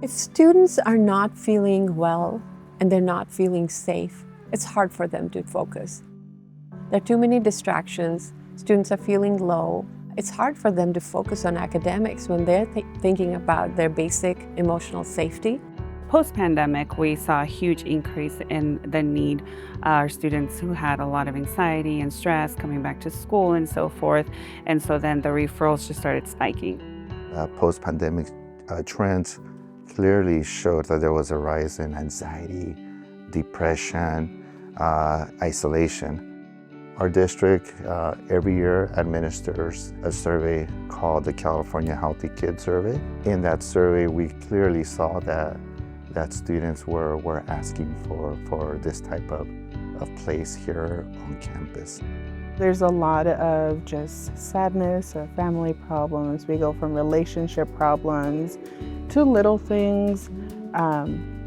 If students are not feeling well and they're not feeling safe, it's hard for them to focus. There are too many distractions. Students are feeling low. It's hard for them to focus on academics when they're thinking about their basic emotional safety. Post-pandemic, we saw a huge increase in the need. Our students who had a lot of anxiety and stress coming back to school and so forth. And so then the referrals just started spiking. Post-pandemic trends clearly showed that there was a rise in anxiety, depression, isolation. Our district every year administers a survey called the California Healthy Kids Survey. In that survey, we clearly saw that students were asking for this type of place here on campus. There's a lot of just sadness or family problems. We go from relationship problems to little things.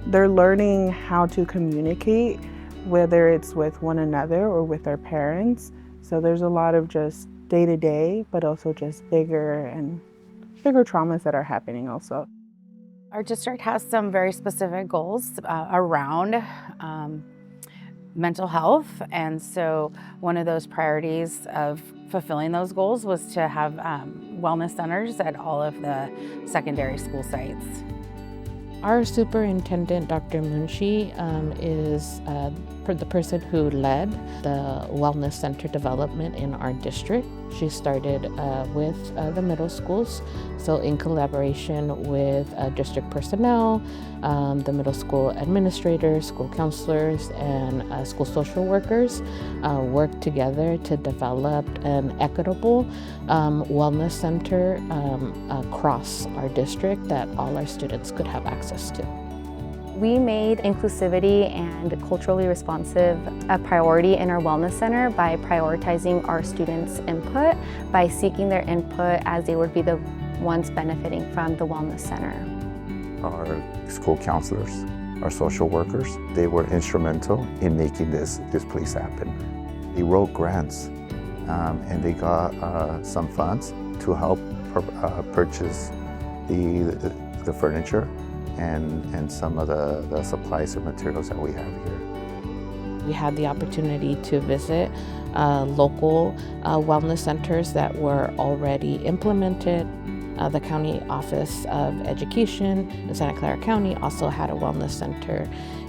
They're learning how to communicate, whether it's with one another or with their parents. So there's a lot of just day-to-day, but also just bigger traumas that are happening also. Our district has some very specific goals around mental health, and so one of those priorities of fulfilling those goals was to have wellness centers at all of the secondary school sites. Our superintendent, Dr. Munshi, is the person who led the wellness center development in our district. She started with the middle schools, so in collaboration with district personnel, the middle school administrators, school counselors, and school social workers worked together to develop an equitable wellness center across our district that all our students could have access to. We made inclusivity and culturally responsive a priority in our wellness center by prioritizing our students' input, by seeking their input as they would be the ones benefiting from the wellness center. Our school counselors, our social workers, they were instrumental in making this place happen. They wrote grants and they got some funds to help purchase the furniture and some of the supplies and materials that we have here. We had the opportunity to visit local wellness centers that were already implemented. The County Office of Education in Santa Clara County also had a wellness center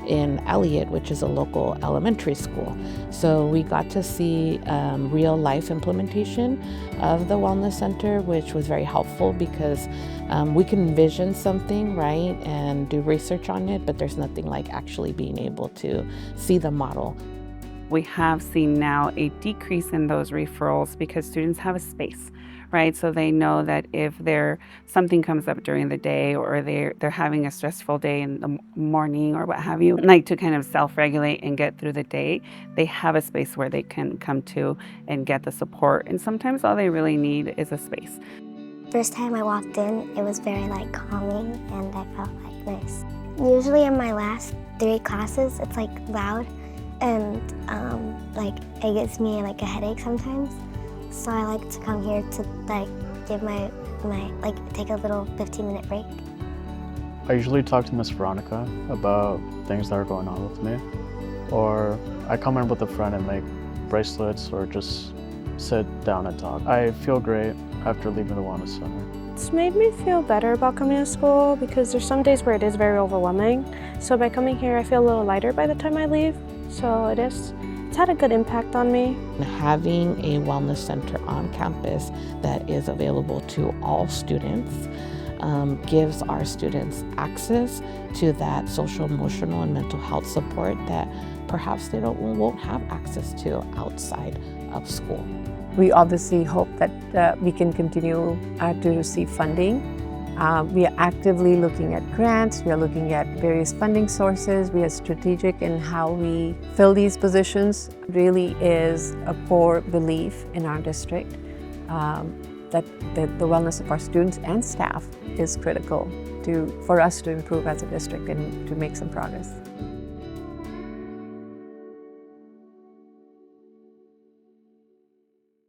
in Elliott, which is a local elementary school. So we got to see real life implementation of the wellness center, which was very helpful because we can envision something, right, and do research on it, but there's nothing like actually being able to see the model. We have seen now a decrease in those referrals because students have a space, right? So they know that if something comes up during the day or they're having a stressful day in the morning or what have you, like to kind of self-regulate and get through the day, they have a space where they can come to and get the support. And sometimes all they really need is a space. First time I walked in, it was very calming and I felt nice. Usually in my last 3 classes, it's loud and it gives me a headache sometimes. So I like to come here to give take a little 15-minute break. I usually talk to Miss Veronica about things that are going on with me, or I come in with a friend and make bracelets or just sit down and talk. I feel great after leaving the wellness center. It's made me feel better about coming to school because there's some days where it is very overwhelming. So by coming here, I feel a little lighter by the time I leave. So it's had a good impact on me. Having a wellness center on campus that is available to all students gives our students access to that social, emotional, and mental health support that perhaps they won't have access to outside of school. We obviously hope that we can continue to receive funding. We are actively looking at grants, we are looking at various funding sources, we are strategic in how we fill these positions. It really is a core belief in our district that the wellness of our students and staff is critical for us to improve as a district and to make some progress.